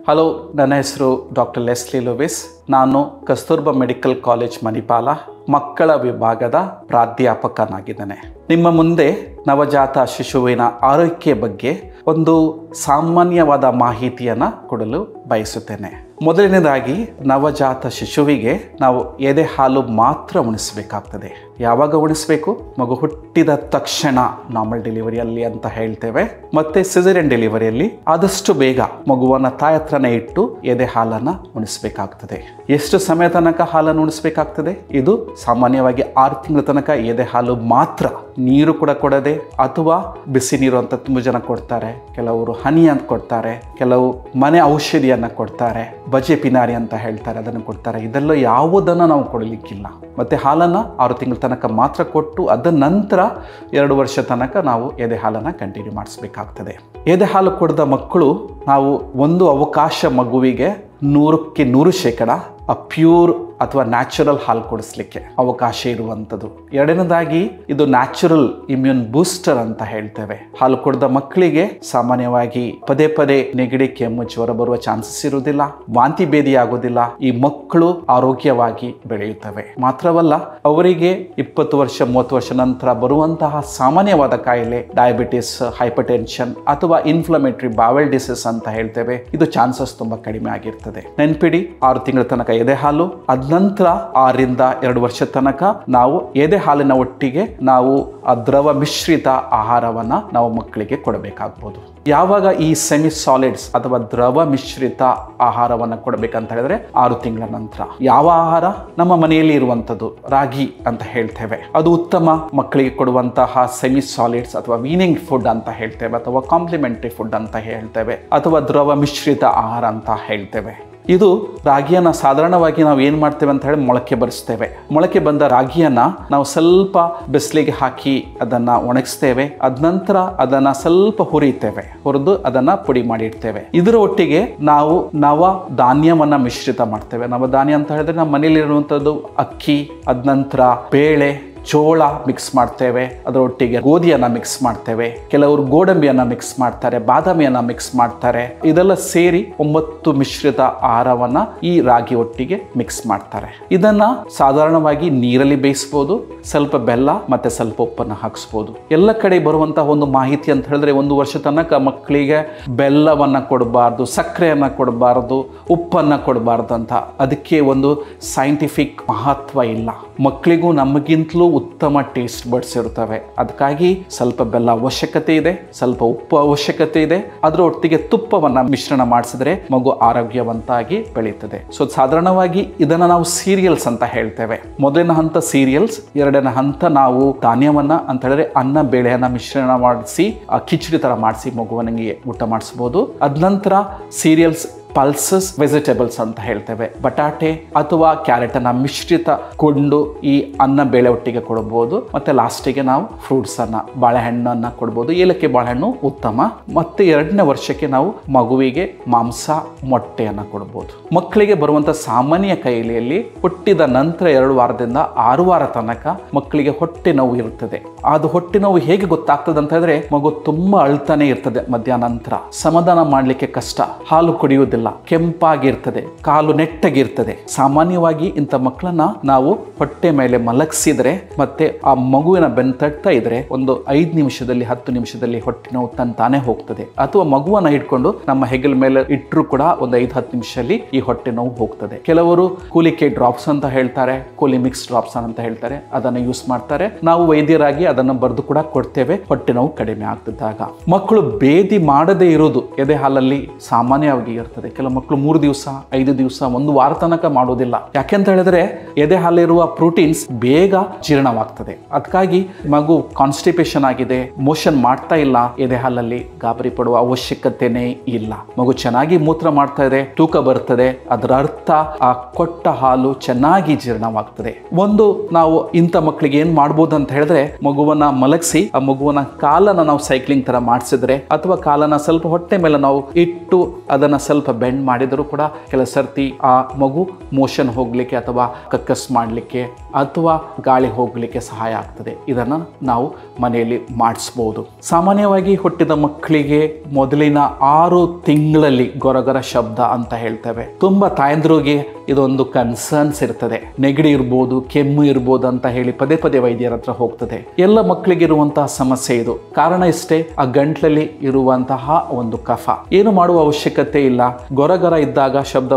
Hello, ನನ್ನ ಹೆಸರು doctor Leslie Louis. ನಾನು ಕಸ್ತೂರ್ಬಾ ಮೆಡಿಕಲ್ ಕಾಲೇಜ್ ಮಣಿಪಾಲ ಮಕ್ಕಳ ವಿಭಾಗದ ಪ್ರಾಧ್ಯಾಪಕನಾಗಿದ್ದೇನೆ. ನಿಮ್ಮ ಮುಂದೆ ನವಜಾತ ಶಿಶುವಿನ ಆರೈಕೆ ಬಗ್ಗೆ ಒಂದು ಸಾಮಾನ್ಯವಾದ ಮಾಹಿತಿಯನ್ನು ಕೊಡಲು ಬಯಸುತ್ತೇನೆ. ಮೊದಲನೇದಾಗಿ, ನವಜಾತ ಶಿಶುವಿಗೆ ನಾವು ಎದೆ ಹಾಲು ಮಾತ್ರ ಉಣಿಸಬೇಕಾಗ್ತದೆ. ಯಾವಾಗ ಉಣಿಸಬೇಕು? ಮಗು ಹುಟ್ಟಿದ ತಕ್ಷಣ ನಾರ್ಮಲ್ ಡೆಲಿವರಿಯಲ್ಲಿ ಅಂತ ಹೇಳ್ತೇವೆ. ಮತ್ತೆ ಸಿಸೇರಿಯನ್ ಡೆಲಿವರಿಯಲ್ಲಿ ಆದಷ್ಟು ಬೇಗ ಮಗುವನ್ನು ತಾಯಿ ಹತ್ರನೇ ಇಟ್ಟು ಎದೆ ಹಾಲನ್ನು ಉಣಿಸಬೇಕಾಗ್ತದೆ. ಎಷ್ಟು ಸಮಯ ತನಕ ಹಾಲನ್ನು ಉಣಿಸಬೇಕಾಗ್ತದೆ? ಇದು ಸಾಮಾನ್ಯವಾಗಿ 6 ತಿಂಗಳ ತನಕ ಎದೆ ಹಾಲು ಮಾತ್ರ. ನೀರು ಕೂಡ ಕೊಡದೆ, ಅಥವಾ ಬಿಸಿ ನೀರು ಅಂತ ತುಂಬ ಜನ ಕೊಡ್ತಾರೆ, ಕೆಲವರು ಹನಿ ಅಂತ ಕೊಡ್ತಾರೆ, ಕೆಲವು ಮನೆ ಔಷಧಿಯನ್ನು ಕೊಡ್ತಾರೆ, ಬಜೆ ಪಿನಾರಿ ಅಂತ ಹೇಳ್ತಾರೆ, ಅದನ್ನು ಕೊಡ್ತಾರೆ. ಇದೆಲ್ಲ ಯಾವುದನ್ನು ನಾವು ಕೊಡಲಿಕ್ಕಿಲ್ಲ. ಮತ್ತು ಹಾಲನ್ನು 6 ತಿಂಗಳ ತನಕ ಮಾತ್ರ ಕೊಟ್ಟು ಅದ ನಂತರ 2 ವರ್ಷ ತನಕ ನಾವು ಎದೆ ಹಾಲನ್ನು ಕಂಟಿನ್ಯೂ ಮಾಡಿಸ್ಬೇಕಾಗ್ತದೆ. ಎದೆ ಹಾಲು ಕೊಡದ ಮಕ್ಕಳು ನಾವು ಒಂದು ಅವಕಾಶ ಮಗುವಿಗೆ 100ಕ್ಕೆ 100% ಪ್ಯೂರ್ ಅಥವಾ ನ್ಯಾಚುರಲ್ ಹಾಲು ಕೊಡಿಸ್ಲಿಕ್ಕೆ ಅವಕಾಶ ಇರುವಂಥದ್ದು. ಎರಡನೇದಾಗಿ, ಇದು ನ್ಯಾಚುರಲ್ ಇಮ್ಯೂನ್ ಬೂಸ್ಟರ್ ಅಂತ ಹೇಳ್ತೇವೆ. ಹಾಲು ಕೊಡದ ಮಕ್ಕಳಿಗೆ ಸಾಮಾನ್ಯವಾಗಿ ಪದೇ ಪದೇ ನೆಗಡಿ, ಕೆಮ್ಮು, ಜ್ವರ ಬರುವ ಚಾನ್ಸಸ್ ಇರುವುದಿಲ್ಲ, ವಾಂತಿ ಭೇದಿ ಆಗೋದಿಲ್ಲ. ಈ ಮಕ್ಕಳು ಆರೋಗ್ಯವಾಗಿ ಬೆಳೆಯುತ್ತವೆ. ಮಾತ್ರವಲ್ಲ, ಅವರಿಗೆ 20 ವರ್ಷ 30 ವರ್ಷ ನಂತರ ಬರುವಂತಹ ಸಾಮಾನ್ಯವಾದ ಕಾಯಿಲೆ, ಡಯಾಬಿಟಿಸ್, ಹೈಪರ್ಟೆನ್ಷನ್ ಅಥವಾ ಇನ್ಫ್ಲಮೇಟರಿ ಬಾವೆಲ್ ಡಿಸೀಸ್ ಅಂತ ಹೇಳ್ತೇವೆ, ಇದು ಚಾನ್ಸಸ್ ತುಂಬಾ ಕಡಿಮೆ ಆಗಿರ್ತದೆ. ನೆನ್ಪಿಡಿ, 6 ತಿಂಗಳ ತನಕ ಎದೆ ಹಾಲು, ಅದ ನಂತರ 6 ರಿಂದ 2 ವರ್ಷ ತನಕ ನಾವು ಎದೆ ಹಾಲಿನ ಒಟ್ಟಿಗೆ ನಾವು ದ್ರವ ಮಿಶ್ರಿತ ಆಹಾರವನ್ನ ನಾವು ಮಕ್ಕಳಿಗೆ ಕೊಡಬೇಕಾಗ್ಬೋದು. ಯಾವಾಗ ಈ ಸೆಮಿ ಸಾಲಿಡ್ಸ್ ಅಥವಾ ದ್ರವ ಮಿಶ್ರಿತ ಆಹಾರವನ್ನು ಕೊಡಬೇಕಂತ ಹೇಳಿದ್ರೆ 6 ತಿಂಗಳ ನಂತರ. ಯಾವ ಆಹಾರ? ನಮ್ಮ ಮನೆಯಲ್ಲಿ ಇರುವಂಥದ್ದು ರಾಗಿ ಅಂತ ಹೇಳ್ತೇವೆ, ಅದು ಉತ್ತಮ. ಮಕ್ಕಳಿಗೆ ಕೊಡುವಂತಹ ಸೆಮಿ ಸಾಲಿಡ್ಸ್ ಅಥವಾ ವೀನಿಂಗ್ ಫುಡ್ ಅಂತ ಹೇಳ್ತೇವೆ, ಅಥವಾ ಕಾಂಪ್ಲಿಮೆಂಟರಿ ಫುಡ್ ಅಂತ ಹೇಳ್ತೇವೆ, ಅಥವಾ ದ್ರವ ಮಿಶ್ರಿತ ಆಹಾರ ಅಂತ ಹೇಳ್ತೇವೆ. ಇದು ರಾಗಿಯನ್ನು ಸಾಧಾರಣವಾಗಿ ನಾವು ಏನು ಮಾಡ್ತೇವೆ ಅಂತ ಹೇಳಿ ಮೊಳಕೆ ಬರಿಸ್ತೇವೆ. ಮೊಳಕೆ ಬಂದ ರಾಗಿಯನ್ನು ನಾವು ಸ್ವಲ್ಪ ಬಿಸಿಲಿಗೆ ಹಾಕಿ ಅದನ್ನು ಒಣಗಿಸ್ತೇವೆ. ಅದ ನಂತರ ಅದನ್ನು ಸ್ವಲ್ಪ ಹುರಿದು ಅದನ್ನು ಪುಡಿ ಮಾಡಿ ಇಡ್ತೇವೆ. ಇದರ ಒಟ್ಟಿಗೆ ನಾವು ನವ ಧಾನ್ಯವನ್ನು ಮಿಶ್ರಿತ ಮಾಡ್ತೇವೆ. ನವಧಾನ್ಯ ಅಂತ ಹೇಳಿದ್ರೆ ನಮ್ಮ ಮನೇಲಿ ಇರುವಂಥದ್ದು ಅಕ್ಕಿ, ಅದ ನಂತರ ಬೇಳೆ, ಜೋಳ ಮಿಕ್ಸ್ ಮಾಡ್ತೇವೆ, ಅದರೊಟ್ಟಿಗೆ ಗೋಧಿಯನ್ನ ಮಿಕ್ಸ್ ಮಾಡ್ತೇವೆ, ಕೆಲವರು ಗೋಡಂಬಿಯನ್ನ ಮಿಕ್ಸ್ ಮಾಡ್ತಾರೆ, ಬಾದಾಮಿಯನ್ನ ಮಿಕ್ಸ್ ಮಾಡ್ತಾರೆ. ಇದೆಲ್ಲ ಸೇರಿ 9 ಮಿಶ್ರಿತ ಆಹಾರವನ್ನ ಈ ರಾಗಿ ಒಟ್ಟಿಗೆ ಮಿಕ್ಸ್ ಮಾಡ್ತಾರೆ. ಇದನ್ನ ಸಾಧಾರಣವಾಗಿ ನೀರಲ್ಲಿ ಬೇಯಿಸಬಹುದು, ಸ್ವಲ್ಪ ಬೆಲ್ಲ ಮತ್ತೆ ಸ್ವಲ್ಪ ಉಪ್ಪನ್ನು ಹಾಕಿಸ್ಬೋದು. ಎಲ್ಲ ಕಡೆ ಬರುವಂತಹ ಒಂದು ಮಾಹಿತಿ ಅಂತ ಹೇಳಿದ್ರೆ 1 ವರ್ಷ ತನಕ ಮಕ್ಕಳಿಗೆ ಬೆಲ್ಲವನ್ನ ಕೊಡಬಾರ್ದು, ಸಕ್ಕರೆಯನ್ನ ಕೊಡಬಾರ್ದು, ಉಪ್ಪನ್ನ ಕೊಡಬಾರ್ದು ಅಂತ. ಅದಕ್ಕೆ ಒಂದು ಸೈಂಟಿಫಿಕ್ ಮಹತ್ವ ಇಲ್ಲ. ಮಕ್ಕಳಿಗೂ ನಮಗಿಂತಲೂ ಉತ್ತಮ ಟೇಸ್ಟ್ ಬರ್ಡ್ಸ್ ಇರ್ತವೆ. ಅದಕ್ಕಾಗಿ ಸ್ವಲ್ಪ ಬೆಲ್ಲ ಅವಶ್ಯಕತೆ ಇದೆ, ಸ್ವಲ್ಪ ಉಪ್ಪು ಅವಶ್ಯಕತೆ ಇದೆ. ಅದರ ಒಟ್ಟಿಗೆ ತುಪ್ಪವನ್ನ ಮಿಶ್ರಣ ಮಾಡಿಸಿದ್ರೆ ಮಗು ಆರೋಗ್ಯವಂತಾಗಿ ಬೆಳೀತದೆ. ಸೊ ಸಾಧಾರಣವಾಗಿ ಇದನ್ನ ನಾವು ಸೀರಿಯಲ್ಸ್ ಅಂತ ಹೇಳ್ತೇವೆ. ಮೊದಲಿನ ಹಂತ ಸೀರಿಯಲ್ಸ್, ಎರಡನೇ ಹಂತ ನಾವು ಧಾನ್ಯವನ್ನ ಅಂತ ಹೇಳಿದ್ರೆ ಅನ್ನ ಬೇಳೆಯನ್ನ ಮಿಶ್ರಣ ಮಾಡಿಸಿ ಕಿಚಡಿ ತರ ಮಾಡಿಸಿ ಮಗುವನಿಗೆ ಊಟ ಮಾಡಿಸಬಹುದು. ಅದ ನಂತರ ಸೀರಿಯಲ್ಸ್ ಪಲ್ಸಸ್ ವೆಜಿಟೇಬಲ್ಸ್ ಅಂತ ಹೇಳ್ತೇವೆ. ಬಟಾಟೆ ಅಥವಾ ಕ್ಯಾರೆಟ್ ಅನ್ನ ಮಿಶ್ರಿತಗೊಂಡು ಈ ಅನ್ನ ಬೇಳೆ ಒಟ್ಟಿಗೆ ಕೊಡಬಹುದು. ಮತ್ತೆ ಲಾಸ್ಟಿಗೆ ನಾವು ಫ್ರೂಟ್ಸ್ ಅನ್ನ, ಬಾಳೆಹಣ್ಣನ್ನ ಕೊಡಬಹುದು. ಏಲಕ್ಕಿ ಬಾಳೆಹಣ್ಣು ಉತ್ತಮ. ಮತ್ತೆ 2ನೇ ವರ್ಷಕ್ಕೆ ನಾವು ಮಗುವಿಗೆ ಮಾಂಸ, ಮೊಟ್ಟೆಯನ್ನ ಕೊಡಬಹುದು. ಮಕ್ಕಳಿಗೆ ಬರುವಂತ ಸಾಮಾನ್ಯ ಕಾಯಿಲೆಯಲ್ಲಿ ಹುಟ್ಟಿದ ನಂತರ 2 ವಾರದಿಂದ 6 ವಾರ ತನಕ ಮಕ್ಕಳಿಗೆ ಹೊಟ್ಟೆ ನೋವು ಇರುತ್ತದೆ. ಅದು ಹೊಟ್ಟೆ ನೋವು ಹೇಗೆ ಗೊತ್ತಾಗ್ತದೆ ಅಂತ ಹೇಳಿದ್ರೆ, ಮಗು ತುಂಬಾ ಅಳ್ತಾನೆ ಇರ್ತದೆ ಮಧ್ಯಾಹ್ನ ನಂತರ, ಸಮಾಧಾನ ಮಾಡ್ಲಿಕ್ಕೆ ಕಷ್ಟ, ಹಾಲು ಕುಡಿಯುವುದಿಲ್ಲ, ಕೆಂಪಾಗಿರ್ತದೆ, ಕಾಲು ನೆಟ್ಟಗಿರ್ತದೆ. ಸಾಮಾನ್ಯವಾಗಿ ಇಂಥ ಮಕ್ಕಳನ್ನ ನಾವು ಹೊಟ್ಟೆ ಮೇಲೆ ಮಲಗಿಸಿದ್ರೆ ಮತ್ತೆ ಆ ಮಗುವಿನ ಬೆನ್ನು ತಟ್ತಾ ಇದ್ರೆ ಒಂದು 5 ನಿಮಿಷದಲ್ಲಿ 10 ನಿಮಿಷದಲ್ಲಿ ಹೊಟ್ಟೆ ನೋವು ತಾನೇ ಹೋಗ್ತದೆ. ಅಥವಾ ಮಗುವನ್ನ ಇಟ್ಕೊಂಡು ನಮ್ಮ ಹೆಗಲ ಮೇಲೆ ಇಟ್ಟರು ಕೂಡ ಒಂದು 5-10 ನಿಮಿಷದಲ್ಲಿ ಈ ಹೊಟ್ಟೆ ನೋವು ಹೋಗ್ತದೆ. ಕೆಲವರು ಕೂಲಿಕೆ ಡ್ರಾಪ್ಸ್ ಅಂತ ಹೇಳ್ತಾರೆ, ಕೂಲಿಮಿಕ್ಸ್ ಡ್ರಾಪ್ಸ್ ಅಂತ ಹೇಳ್ತಾರೆ, ಅದನ್ನು ಯೂಸ್ ಮಾಡ್ತಾರೆ. ನಾವು ವೈದ್ಯರಾಗಿ ಅದನ್ನು ಬರೆದು ಕೂಡ ಕೊಡ್ತೇವೆ, ಹೊಟ್ಟೆ ನೋವು ಕಡಿಮೆ ಆಗ್ತಿದ್ದಾಗ. ಮಕ್ಕಳು ಬೇದಿ ಮಾಡದೇ ಇರೋದು ಎದೆ ಹಾಲಲ್ಲಿ ಸಾಮಾನ್ಯವಾಗಿ ಇರ್ತದೆ. ಕೆಲವು ಮಕ್ಕಳು 3 ದಿವಸ 5 ದಿವಸ 1 ವಾರ ತನಕ ಮಾಡೋದಿಲ್ಲ. ಯಾಕೆಂತ ಹೇಳಿದ್ರೆ ಎದೆ ಹಾಲಿರುವ ಪ್ರೋಟೀನ್ಸ್ ಬೇಗ ಜೀರ್ಣವಾಗ್ತದೆ. ಅದಕ್ಕಾಗಿ ಮಗು ಕಾನ್ಸ್ಟಿಪೇಷನ್ ಆಗಿದೆ, ಮೋಷನ್ ಮಾಡ್ತಾ ಇಲ್ಲ, ಎದೆ ಹಾಲಲ್ಲಿ ಗಾಬರಿ ಪಡುವ ಅವಶ್ಯಕತೆನೇ ಇಲ್ಲ. ಮಗು ಚೆನ್ನಾಗಿ ಮೂತ್ರ ಮಾಡ್ತಾ ಇದೆ, ತೂಕ ಬರ್ತದೆ, ಅದರ ಅರ್ಥ ಆ ಕೊಟ್ಟ ಹಾಲು ಚೆನ್ನಾಗಿ ಜೀರ್ಣವಾಗ್ತದೆ. ಒಂದು ನಾವು ಇಂಥ ಮಕ್ಕಳಿಗೆ ಏನ್ ಮಾಡ್ಬೋದು ಅಂತ ಹೇಳಿದ್ರೆ, ಮಗು ಮಗುವನ್ನ ಮಲಗಿಸಿ ಆ ಮಗುವನ್ನ ಕಾಲನ್ನ ನಾವು ಸೈಕ್ಲಿಂಗ್ ತರ ಮಾಡಿಸಿದ್ರೆ ಅಥವಾ ಕಾಲನ್ನ ಸ್ವಲ್ಪ ಹೊಟ್ಟೆ ಮೇಲೆ ನಾವು ಇಟ್ಟು ಅದನ್ನ ಸ್ವಲ್ಪ ಬೆಂಡ್ ಮಾಡಿದರೂ ಕೂಡ ಕೆಲ ಸರ್ತಿ ಆ ಮಗು ಮೋಷನ್ ಹೋಗ್ಲಿಕ್ಕೆ ಅಥವಾ ಕಕ್ಕಸ್ ಮಾಡಲಿಕ್ಕೆ ಅಥವಾ ಗಾಳಿ ಹೋಗ್ಲಿಕ್ಕೆ ಸಹಾಯ ಆಗ್ತದೆ. ಇದನ್ನ ನಾವು ಮನೆಯಲ್ಲಿ ಮಾಡಿಸ್ಬೋದು. ಸಾಮಾನ್ಯವಾಗಿ ಹುಟ್ಟಿದ ಮಕ್ಕಳಿಗೆ ಮೊದಲಿನ 6 ತಿಂಗಳಲ್ಲಿ ಗೊರಗೊರ ಶಬ್ದ ಅಂತ ಹೇಳ್ತೇವೆ. ತುಂಬಾ ತಾಯಂದ್ರಿಗೆ ಇದೊಂದು ಕನ್ಸರ್ನ್ಸ್ ಇರ್ತದೆ. ನೆಗಡಿ ಇರ್ಬೋದು, ಕೆಮ್ಮು ಇರ್ಬೋದು ಅಂತ ಹೇಳಿ ಪದೇ ಪದೇ ವೈದ್ಯರ ಹತ್ರ ಹೋಗ್ತದೆ. ಎಲ್ಲ ಮಕ್ಕಳಿಗೆ ಇರುವಂತಹ ಸಮಸ್ಯೆ ಇದು. ಕಾರಣ ಇಷ್ಟೇ, ಆ ಗಂಟ್ಲಲ್ಲಿ ಇರುವಂತಹ ಒಂದು ಕಫ. ಏನು ಮಾಡುವ ಅವಶ್ಯಕತೆ ಇಲ್ಲ. ಗೊರಗೊರ ಇದ್ದಾಗ ಶಬ್ದ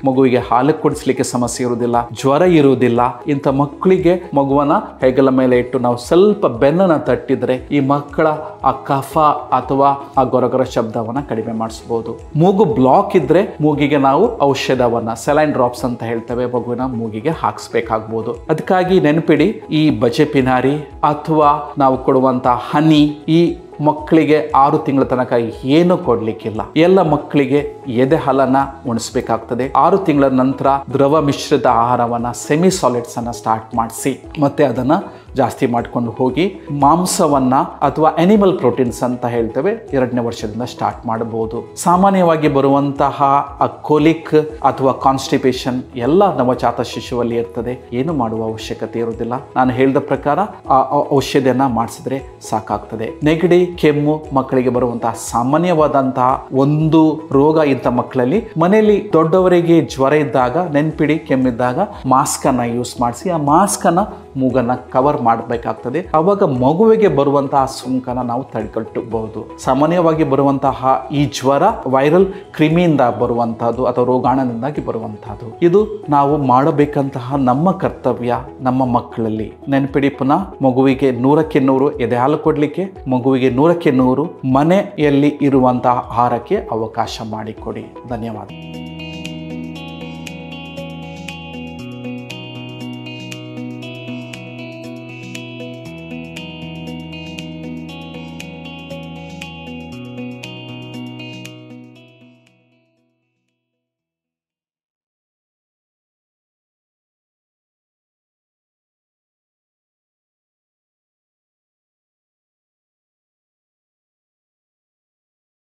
ಮಗುವಿಗೆ ಹಾಲು ಕುಡಿಸ್ಲಿಕ್ಕೆ ಸಮಸ್ಯೆ ಇರುವುದಿಲ್ಲ, ಜ್ವರ ಇರುವುದಿಲ್ಲ. ಇಂಥ ಮಕ್ಕಳಿಗೆ ಮಗುವನ್ನ ಹೆಗಲ ಮೇಲೆ ಇಟ್ಟು ನಾವು ಸ್ವಲ್ಪ ಬೆನ್ನನ್ನ ತಟ್ಟಿದ್ರೆ ಈ ಮಕ್ಕಳ ಆ ಕಫ ಅಥವಾ ಆ ಗೊರಗೊರ ಶಬ್ದವನ್ನ ಕಡಿಮೆ ಮಾಡಿಸಬಹುದು. ಮೂಗು ಬ್ಲಾಕ್ ಇದ್ರೆ ಮೂಗಿಗೆ ನಾವು ಔಷಧವನ್ನ ಸೆಲೈನ್ ಡ್ರಾಪ್ಸ್ ಅಂತ ಹೇಳ್ತೇವೆ, ಮಗುವಿನ ಮೂಗಿಗೆ ಹಾಕ್ಸ್ಬೇಕಾಗ್ಬೋದು. ಅದಕ್ಕಾಗಿ ನೆನಪಿಡಿ, ಈ ಬಜೆ ಪಿನಾರಿ ಅಥವಾ ನಾವು ಕೊಡುವಂತಹ ಹನಿ ಈ ಮಕ್ಕಳಿಗೆ 6 ತಿಂಗಳ ತನಕ ಏನು ಕೊಡ್ಲಿಕ್ಕಿಲ್ಲ. ಎಲ್ಲ ಮಕ್ಕಳಿಗೆ ಎದೆ ಹಾಲನ್ನ ಉಣಿಸ್ಬೇಕಾಗ್ತದೆ. 6 ತಿಂಗಳ ನಂತರ ದ್ರವ ಮಿಶ್ರಿತ ಆಹಾರವನ್ನ ಸೆಮಿ ಸಾಲಿಡ್ಸ್ ಅನ್ನ ಸ್ಟಾರ್ಟ್ ಮಾಡಿಸಿ ಮತ್ತೆ ಅದನ್ನ ಜಾಸ್ತಿ ಮಾಡ್ಕೊಂಡು ಹೋಗಿ ಮಾಂಸವನ್ನ ಅಥವಾ ಅನಿಮಲ್ ಪ್ರೋಟೀನ್ಸ್ ಅಂತ ಹೇಳ್ತೇವೆ 2ನೇ ವರ್ಷದಿಂದ ಸ್ಟಾರ್ಟ್ ಮಾಡಬಹುದು. ಸಾಮಾನ್ಯವಾಗಿ ಬರುವಂತಹ ಕೋಲಿಕ್ ಅಥವಾ ಕಾನ್ಸ್ಟಿಪೇಷನ್ ಎಲ್ಲ ನವಜಾತ ಶಿಶುವಲ್ಲಿ ಇರ್ತದೆ. ಏನು ಮಾಡುವ ಅವಶ್ಯಕತೆ ಇರುವುದಿಲ್ಲ. ನಾನು ಹೇಳಿದ ಪ್ರಕಾರ ಆ ಔಷಧಿಯನ್ನ ಮಾಡಿಸಿದ್ರೆ ಸಾಕಾಗ್ತದೆ. ನೆಗಡಿ, ಕೆಮ್ಮು ಮಕ್ಕಳಿಗೆ ಬರುವಂತಹ ಸಾಮಾನ್ಯವಾದಂತಹ ಒಂದು ರೋಗ. ಇಂಥ ಮಕ್ಕಳಲ್ಲಿ ಮನೆಯಲ್ಲಿ ದೊಡ್ಡವರಿಗೆ ಜ್ವರ ಇದ್ದಾಗ ನೆನ್ಪಿಡಿ, ಕೆಮ್ಮಿದ್ದಾಗ ಮಾಸ್ಕ್ ಅನ್ನ ಯೂಸ್ ಮಾಡಿಸಿ ಆ ಮಾಸ್ಕ್ ಅನ್ನ ಮೂಗನ್ನ ಕವರ್ ಮಾಡಬೇಕಾಗ್ತದೆ. ಅವಾಗ ಮಗುವಿಗೆ ಬರುವಂತಹ ಸೋಂಕನ್ನ ನಾವು ತಡೆಗಟ್ಟಬಹುದು. ಸಾಮಾನ್ಯವಾಗಿ ಬರುವಂತಹ ಈ ಜ್ವರ ವೈರಲ್ ಕ್ರಿಮಿಯಿಂದ ಬರುವಂತಹದ್ದು ಅಥವಾ ರೋಗಾಣುವಿನಿಂದಾಗಿ ಬರುವಂತಹದ್ದು. ಇದು ನಾವು ಮಾಡಬೇಕಂತಹ ನಮ್ಮ ಕರ್ತವ್ಯ ನಮ್ಮ ಮಕ್ಕಳಲ್ಲಿ. ನೆನಪಿಡಿ, ಪುನಃ ಮಗುವಿಗೆ 100ಕ್ಕೆ 100 ಎದೆ ಹಾಲು ಕೊಡ್ಲಿಕ್ಕೆ, ಮಗುವಿಗೆ 100ಕ್ಕೆ 100 ಮನೆಯಲ್ಲಿ ಇರುವಂತಹ ಆಹಾರಕ್ಕೆ ಅವಕಾಶ ಮಾಡಿಕೊಡಿ. ಧನ್ಯವಾದ.